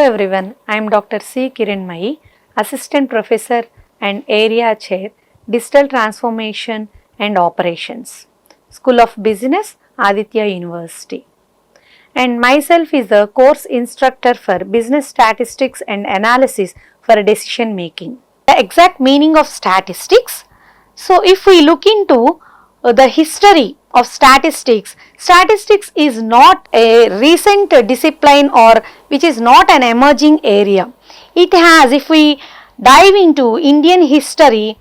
everyone, I am Dr. C. Kiranmayi, Assistant Professor and Area Chair, Digital Transformation and Operations, School of Business, Aditya University. And myself is the course instructor for Business Statistics and Analysis for Decision Making. The exact meaning of statistics. So, if we look into the history of statistics, statistics is not a recent discipline or which is not an emerging area. It has, if we dive into Indian history,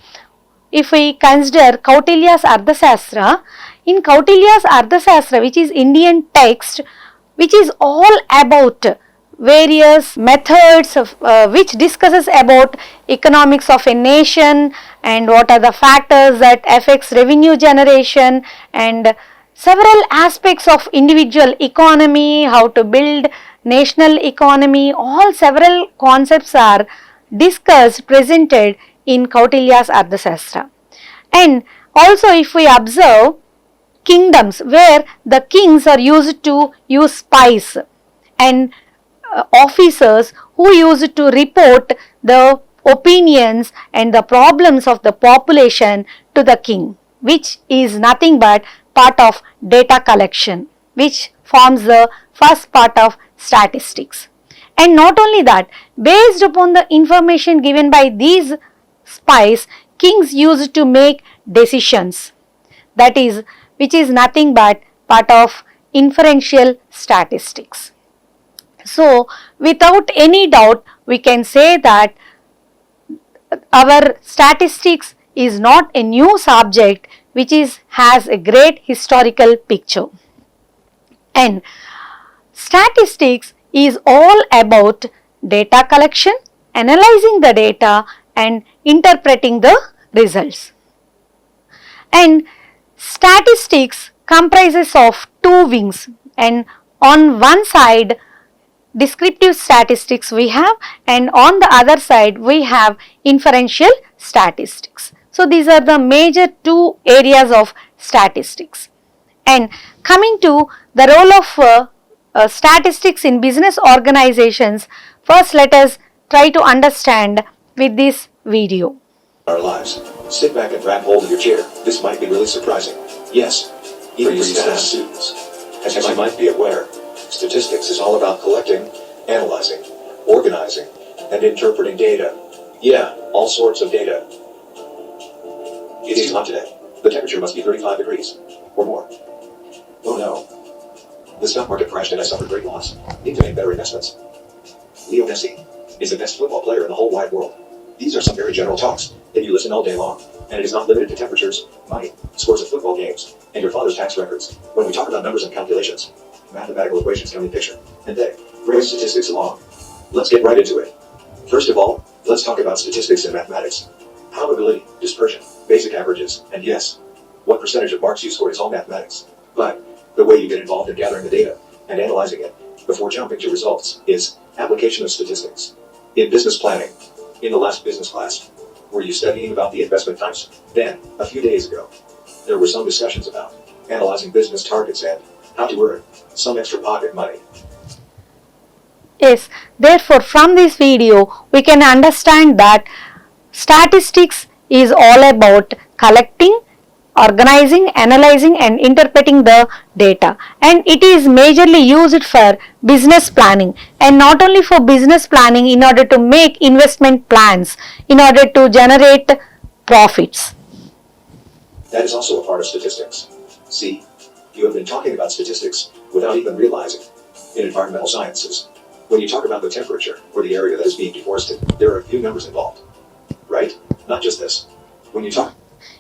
if we consider Kautilya's Ardhasastra, in Kautilya's Ardhasastra, which is Indian text, which is all about various methods of, which discusses about economics of a nation and what are the factors that affects revenue generation and several aspects of individual economy, how to build national economy, all several concepts are discussed, presented in Kautilya's Ardhasastra. And also if we observe kingdoms where the kings are used to use spies and officers who used to report the opinions and the problems of the population to the king, which is nothing but part of data collection, which forms the first part of statistics. And not only that, based upon the information given by these spies, kings used to make decisions, that is, which is nothing but part of inferential statistics. So, without any doubt, we can say that our statistics is not a new subject which has a great historical picture. And statistics is all about data collection, analyzing the data and interpreting the results. And statistics comprises of two wings, and on one side descriptive statistics we have, and on the other side we have inferential statistics. So, these are the major two areas of statistics. And coming to the role of statistics in business organizations, first let us try to understand with this video. Our lives. Sit back and grab hold of your chair. This might be really surprising. Yes, even for stats students. As you might be aware, statistics is all about collecting, analyzing, organizing, and interpreting data. Yeah, all sorts of data. It is hot today. The temperature must be 35 degrees or more. Oh no. The stock market crashed and I suffered great loss. Need to make better investments. Leo Messi is the best football player in the whole wide world. These are some very general talks that you listen all day long, and it is not limited to temperatures, money, scores of football games, and your father's tax records. When we talk about numbers and calculations, mathematical equations come in picture, and they bring statistics along. Let's get right into it. First of all, let's talk about statistics and mathematics. Probability, dispersion, basic averages, and yes, what percentage of marks you scored is all mathematics. But the way you get involved in gathering the data and analyzing it before jumping to results is application of statistics. In business planning, in the last business class, were you studying about the investment types? Then, a few days ago, there were some discussions about analyzing business targets and how to earn some extra pocket money. Yes, therefore from this video we can understand that statistics is all about collecting, organizing, analyzing and interpreting the data, and it is majorly used for business planning, and not only for business planning, in order to make investment plans, in order to generate profits. That is also a part of statistics. See, you have been talking about statistics without even realizing. In environmental sciences, when you talk about the temperature or the area that is being deforested, there are a few numbers involved, right? Not just this. When you talk...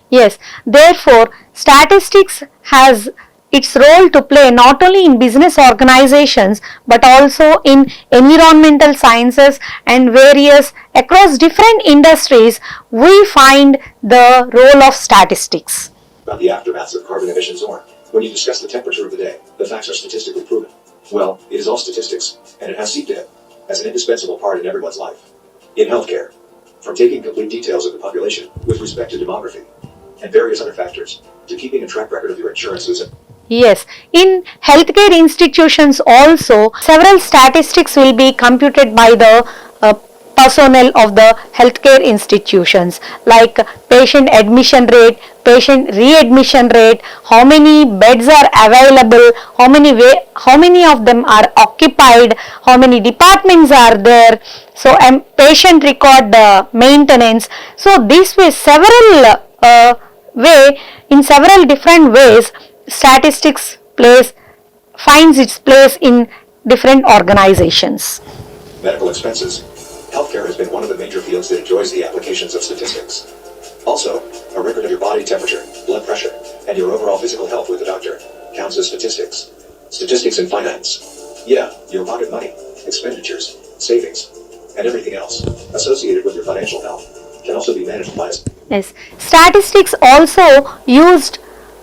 Yes, therefore statistics has its role to play not only in business organizations but also in environmental sciences and various across different industries we find the role of statistics. About the aftermaths of carbon emissions, or when you discuss the temperature of the day, the facts are statistically proven. Well, it is all statistics, and it has seeped in as an indispensable part in everyone's life. In healthcare, from taking complete details of the population with respect to demography and various other factors, to keeping a track record of your insurances Yes, in healthcare institutions also, several statistics will be computed by the personnel of the healthcare institutions, like patient admission rate, patient readmission rate, how many beds are available, how many of them are occupied, how many departments are there. So, patient record maintenance. So, this way several way in several different ways statistics finds its place in different organizations. Medical expenses. Healthcare has been one of the major fields that enjoys the applications of statistics. Also, a record of your body temperature, blood pressure, and your overall physical health with the doctor counts as statistics. Statistics in finance. Yeah, your pocket money, expenditures, savings, and everything else associated with your financial health can also be managed by us. Yes, statistics also used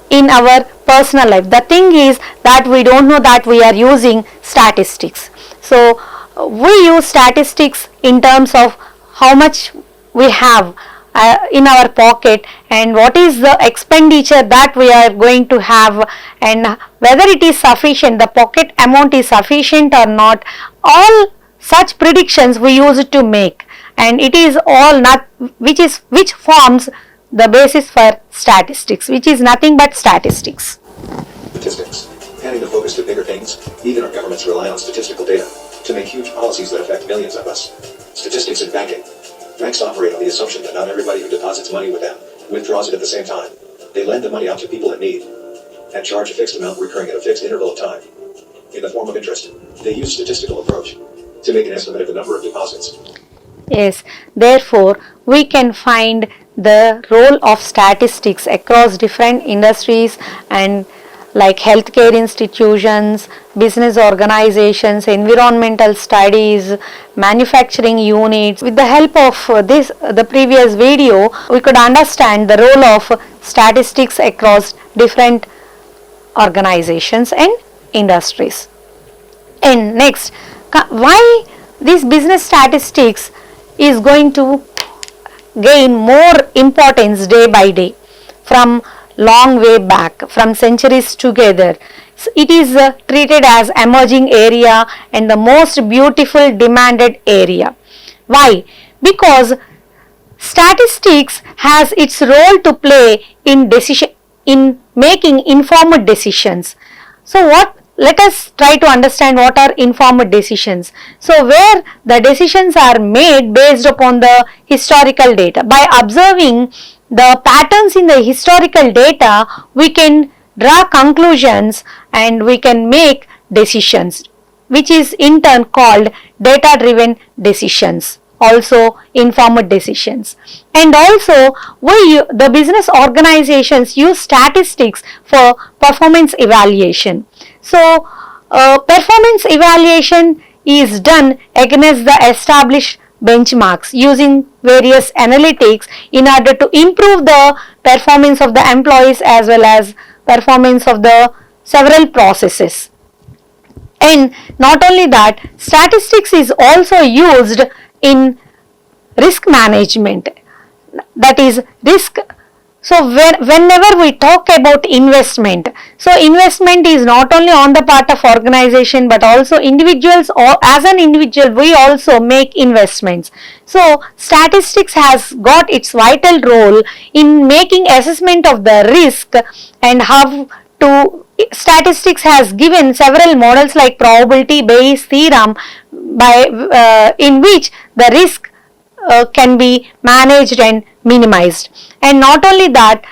in our personal life. The thing is that we don't know that we are using statistics. So we use statistics in terms of how much we have in our pocket and what is the expenditure that we are going to have and whether it is sufficient, the pocket amount is sufficient or not. All such predictions we use it to make, and it is all not which forms the basis for statistics, which is nothing but statistics. Statistics. Handing the focus to bigger things, even our governments rely on statistical data to make huge policies that affect millions of us. Statistics in banking. Banks operate on the assumption that not everybody who deposits money with them withdraws it at the same time. They lend the money out to people in need and charge a fixed amount recurring at a fixed interval of time in the form of interest. They use statistical approach to make an estimate of the number of deposits. Yes, therefore we can find the role of statistics across different industries and like healthcare institutions, business organizations, environmental studies, manufacturing units. With the help of the previous video, we could understand the role of statistics across different organizations and industries. And next, why this business statistics is going to gain more importance day by day from long way back, from centuries together. It is treated as emerging area and the most beautiful demanded area. Why? Because statistics has its role to play in making informed decisions. So let us try to understand what are informed decisions. So where the decisions are made based upon the historical data. By observing the patterns in the historical data, we can draw conclusions and we can make decisions, which is in turn called data driven decisions, also informed decisions. And also the business organizations use statistics for performance evaluation. So performance evaluation is done against the established benchmarks using various analytics in order to improve the performance of the employees as well as performance of the several processes. And not only that, statistics is also used in risk management, that is risk. So whenever we talk about investment, so investment is not only on the part of organization but also individuals, or as an individual we also make investments. So statistics has got its vital role in making assessment of the risk and how to. Statistics has given several models like probability based theorem by in which the risk can be managed and minimized. And not only that,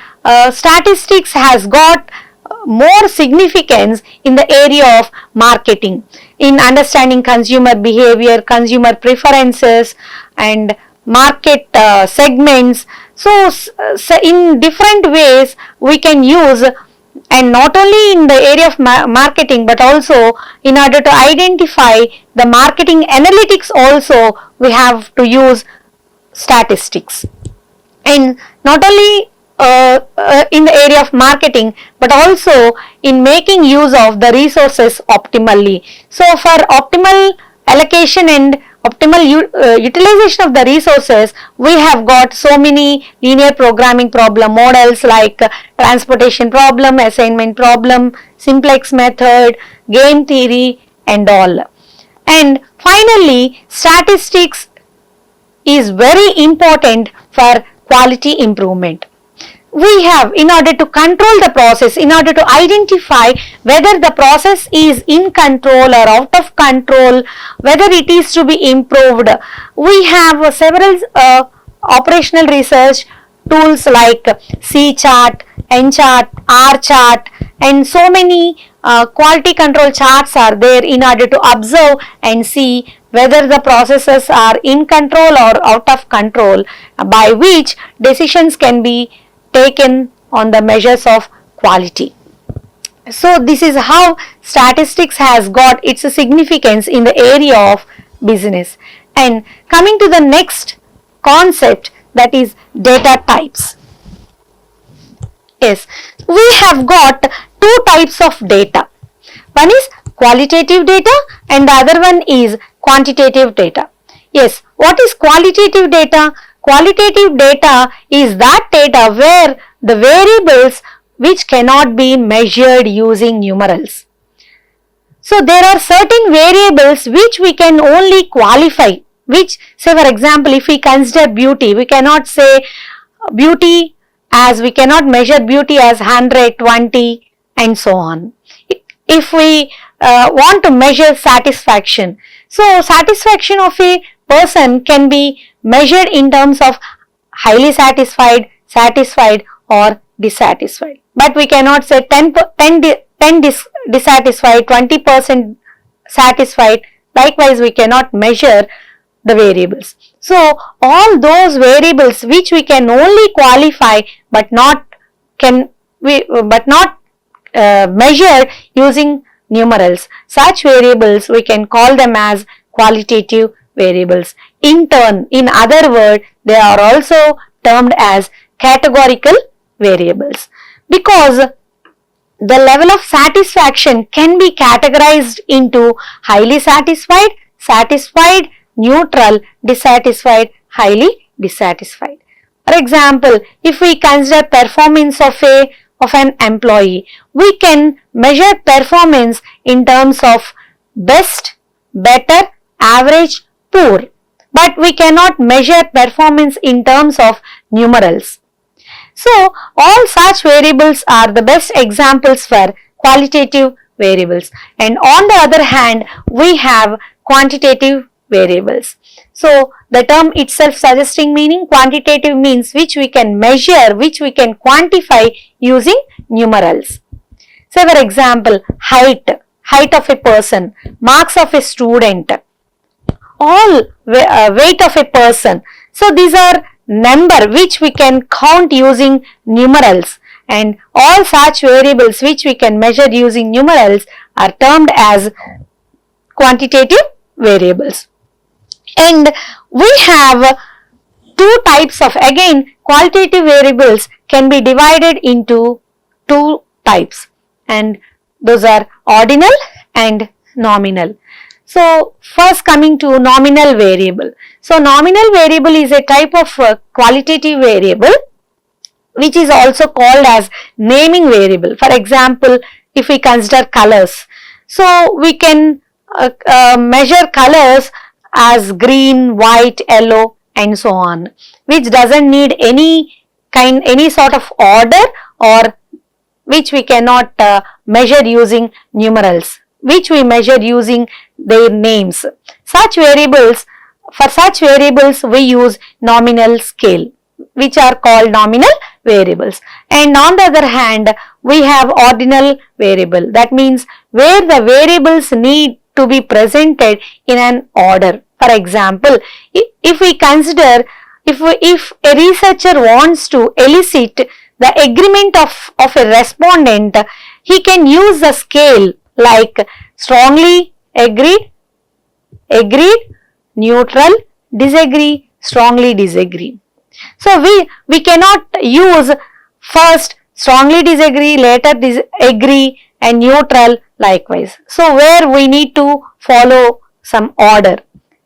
statistics has got more significance in the area of marketing, in understanding consumer behavior, consumer preferences and market segments. So in different ways we can use, and not only in the area of marketing but also in order to identify the marketing analytics also we have to use statistics. And not only in the area of marketing but also in making use of the resources optimally. So for optimal allocation and utilization of the resources, we have got so many linear programming problem models like transportation problem, assignment problem, simplex method, game theory and all. And finally, statistics is very important for quality improvement. We have, in order to control the process, in order to identify whether the process is in control or out of control, whether it is to be improved, we have several operational research tools like C chart, N chart, R chart and so many quality control charts are there in order to observe and see whether the processes are in control or out of control, by which decisions can be taken on the measures of quality. So this is how statistics has got its significance in the area of business. And coming to the next concept, that is data types. Yes, we have got two types of data. One is qualitative data and the other one is quantitative data. Yes, what is qualitative data? Qualitative data is that data where the variables which cannot be measured using numerals. So there are certain variables which we can only qualify, which, say for example, if we consider beauty, we cannot say beauty as, we cannot measure beauty as 100, 20 and so on. If we want to measure satisfaction, so satisfaction of a person can be measured in terms of highly satisfied, satisfied or dissatisfied. But we cannot say 10 dissatisfied, 20% satisfied. Likewise, we cannot measure the variables. So all those variables which we can only qualify but not measure using numerals, such variables we can call them as qualitative variables. In turn, in other words, they are also termed as categorical variables, because the level of satisfaction can be categorized into highly satisfied, satisfied, neutral, dissatisfied, highly dissatisfied. For example, if we consider performance of an employee, we can measure performance in terms of best, better, average, poor, but we cannot measure performance in terms of numerals. So all such variables are the best examples for qualitative variables, and on the other hand we have quantitative variables. So the term itself suggesting meaning, quantitative means which we can measure, which we can quantify using numerals. Say for example, height of a person, marks of a student, all weight of a person. So these are number which we can count using numerals, and all such variables which we can measure using numerals are termed as quantitative variables. And we have two types of, again, qualitative variables can be divided into two types, and those are ordinal and nominal. So first coming to nominal variable. So nominal variable is a type of qualitative variable which is also called as naming variable. For example, if we consider colors, so we can measure colors as green, white, yellow and so on, which doesn't need any sort of order, or which we cannot measure using numerals, which we measure using their names. For such variables we use nominal scale, which are called nominal variables. And on the other hand, we have ordinal variable. That means where the variables need to be presented in an order. For example, if we consider, if a researcher wants to elicit the agreement of a respondent, he can use the scale like strongly agreed, neutral, disagree, strongly disagree. So we cannot use first strongly disagree, later agree and neutral likewise. So where we need to follow some order.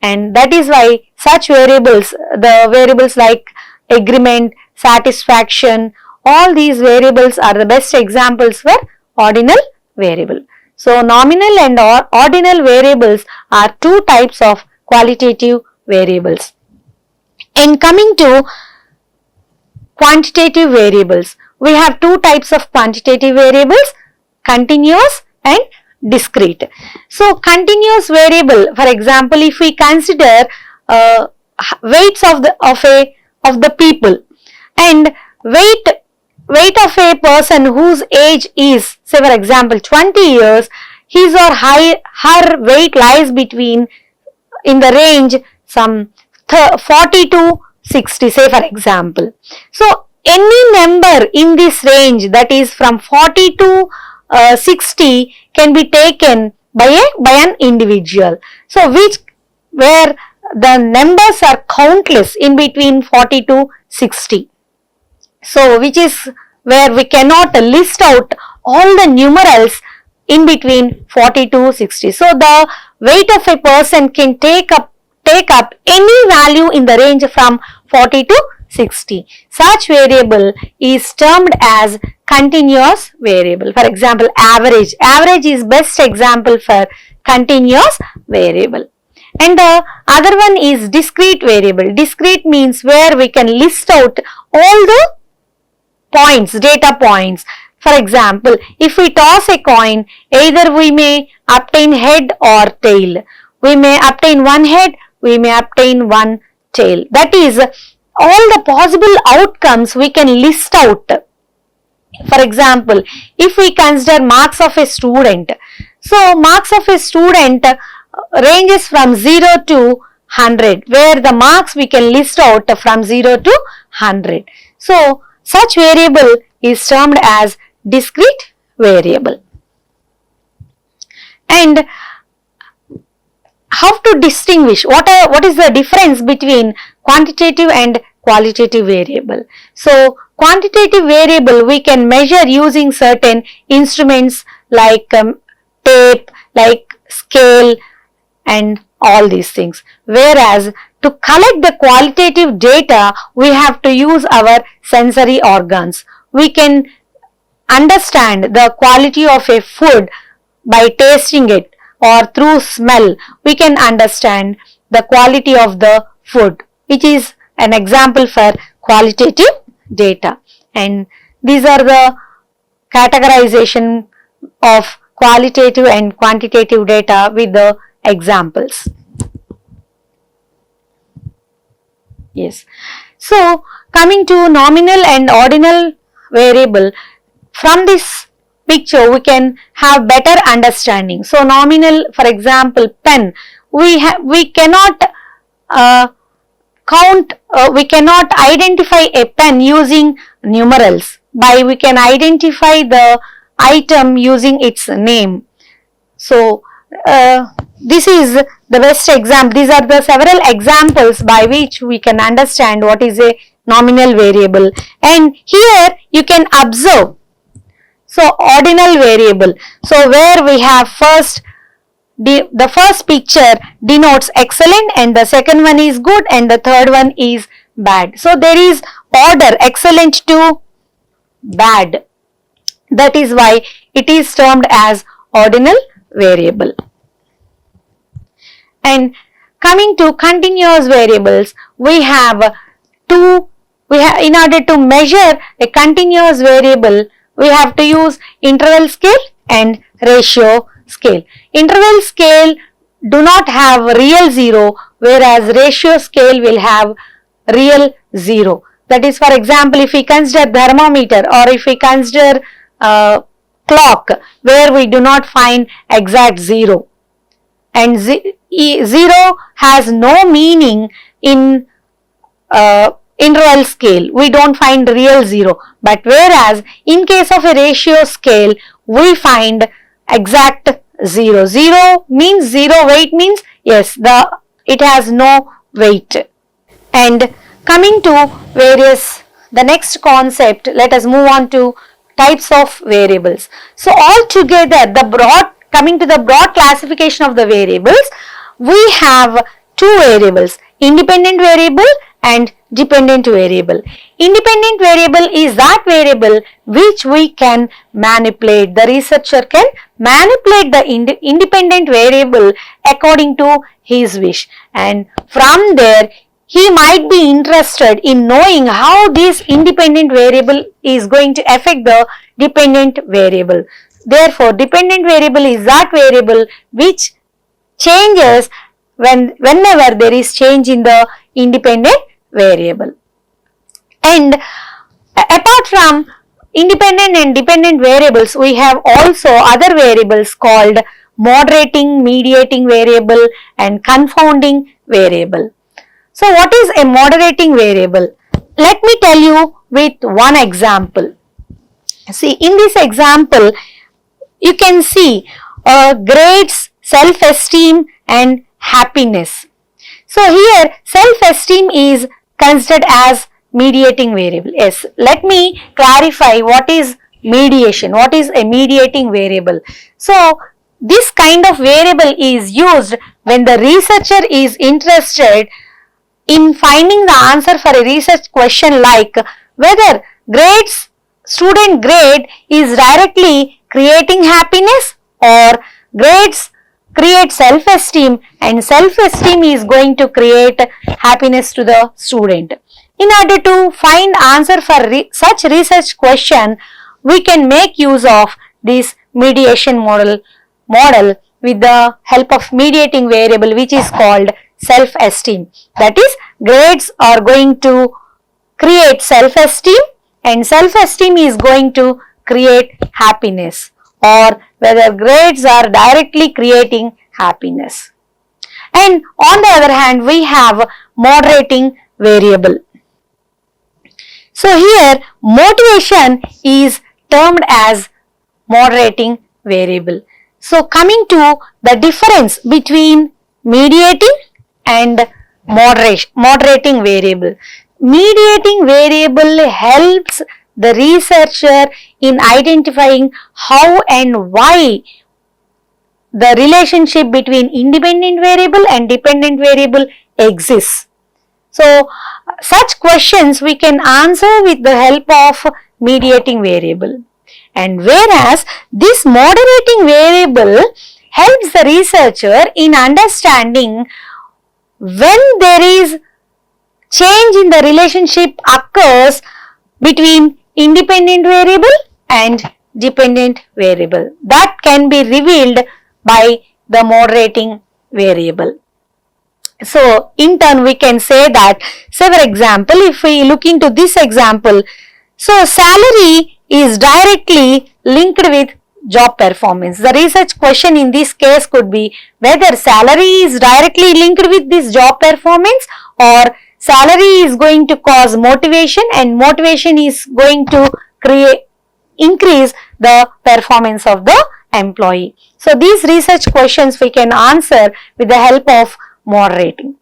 and that is why such variables, the variables like agreement, satisfaction, all these variables are the best examples for ordinal variable. So nominal and ordinal variables are two types of qualitative variables. And coming to quantitative variables, we have two types of quantitative variables, continuous and discrete. So continuous variable, for example, if we consider weights of the people, and weight of a person whose age is, say for example 20 years, his or her weight lies between, in the range some 40 to 60, say for example. So any number in this range, that is from 40 to 60, can be taken by an individual. So where the numbers are countless in between 40 to 60. So which is where we cannot list out all the numerals in between 40 to 60. So the weight of a person can take up any value in the range from 40 to 60. Such variable is termed as continuous variable. For example, average. Average is best example for continuous variable. And the other one is discrete variable. Discrete means where we can list out all the points, data points. For example, if we toss a coin, either we may obtain head or tail. We may obtain one head, we may obtain one tail. That is, all the possible outcomes we can list out. For example, if we consider marks of a student, so marks of a student ranges from 0 to 100, where the marks we can list out from 0 to 100. So such variable is termed as discrete variable. And how to distinguish, what is the difference between quantitative and qualitative variable? So quantitative variable we can measure using certain instruments like tape, like scale and all these things. Whereas to collect the qualitative data, we have to use our sensory organs. We can understand the quality of a food by tasting it, or through smell we can understand the quality of the food, which is an example for qualitative data. And these are the categorization of qualitative and quantitative data with the examples. Yes. So coming to nominal and ordinal variable, from this picture we can have better understanding. So nominal, for example, pen, we cannot we cannot identify a pen using numerals. We can identify the item using its name. So this is the best example. These are the several examples by which we can understand what is a nominal variable. And here you can observe, so ordinal variable. So where we have the first picture denotes excellent, and the second one is good, and the third one is bad. So there is order, excellent to bad. That is why it is termed as ordinal variable. And coming to continuous variables, we have in order to measure a continuous variable, we have to use interval scale and ratio scale. Interval scale do not have real zero, whereas ratio scale will have real zero. That is, for example, if we consider thermometer, or if we consider clock, where we do not find exact zero, and zero has no meaning in interval scale, we don't find real zero. But whereas in case of a ratio scale, we find exact zero. Zero means zero, weight means yes, it has no weight. And coming to the next concept, let us move on to types of variables. So altogether, coming to the broad classification of the variables, we have two variables, independent variable and dependent variable. Independent variable is that variable which we can manipulate. The researcher can manipulate the independent variable according to his wish, and from there he might be interested in knowing how this independent variable is going to affect the dependent variable. Therefore, dependent variable is that variable which changes whenever there is change in the independent variable. And apart from independent and dependent variables, we have also other variables called moderating, mediating variable and confounding variable. So what is a moderating variable? Let me tell you with one example. See, in this example, you can see grades, self-esteem and happiness. So here self-esteem is considered as mediating variable. Yes, let me clarify what is mediation, what is a mediating variable. So this kind of variable is used when the researcher is interested in finding the answer for a research question like whether student grade is directly creating happiness or grades create self-esteem and self-esteem is going to create happiness to the student. In order to find answer for such research question, we can make use of this mediation model with the help of mediating variable which is called self-esteem. That is, grades are going to create self-esteem and self-esteem is going to create happiness, or whether grades are directly creating happiness. And on the other hand, we have moderating variable. So here motivation is termed as moderating variable. So coming to the difference between mediating and moderating variable. Mediating variable helps the researcher in identifying how and why the relationship between independent variable and dependent variable exists. So such questions we can answer with the help of mediating variable. And whereas this moderating variable helps the researcher in understanding when there is change in the relationship occurs between independent variable and dependent variable. That can be revealed by the moderating variable. So in turn we can say that, say for example, if we look into this example, so salary is directly linked with job performance. The research question in this case could be whether salary is directly linked with this job performance or salary is going to cause motivation and motivation is going to increase the performance of the employee. So these research questions we can answer with the help of moderating.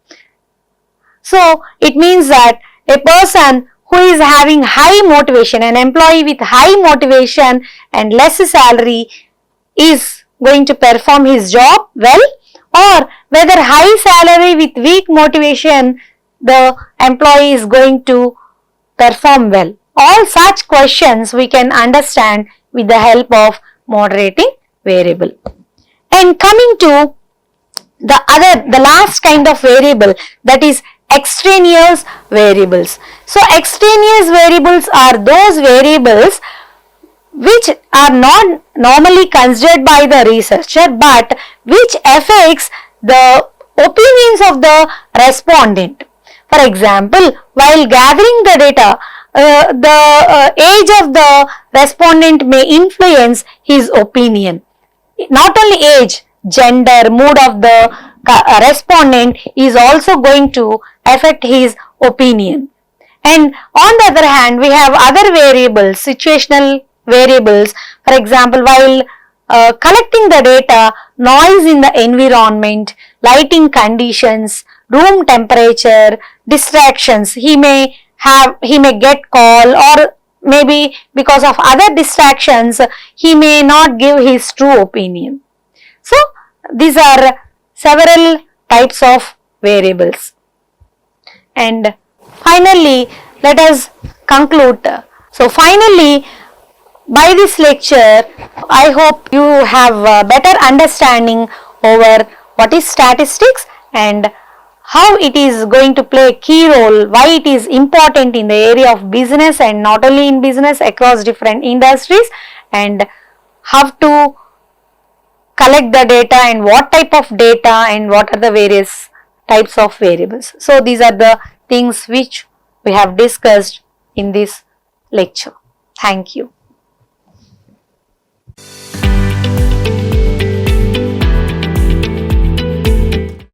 So it means that a person who is having high motivation, an employee with high motivation and less salary is going to perform his job well, or whether high salary with weak motivation the employee is going to perform well. All such questions we can understand with the help of moderating variable. And coming to the last kind of variable, that is extraneous variables. So extraneous variables are those variables which are not normally considered by the researcher but which affects the opinions of the respondent. For example, while gathering the data, the age of the respondent may influence his opinion. Not only age, gender, mood of the respondent is also going to affect his opinion. And on the other hand, we have other variables, situational variables. For example, while collecting the data, noise in the environment, lighting conditions, room temperature, distractions, he may get call, or maybe because of other distractions he may not give his true opinion. So these are several types of variables. And finally, let us conclude. So finally, by this lecture, I hope you have a better understanding over what is statistics and how it is going to play a key role, why it is important in the area of business and not only in business, across different industries, and how to collect the data and what type of data and what are the various types of variables. So these are the things which we have discussed in this lecture. Thank you.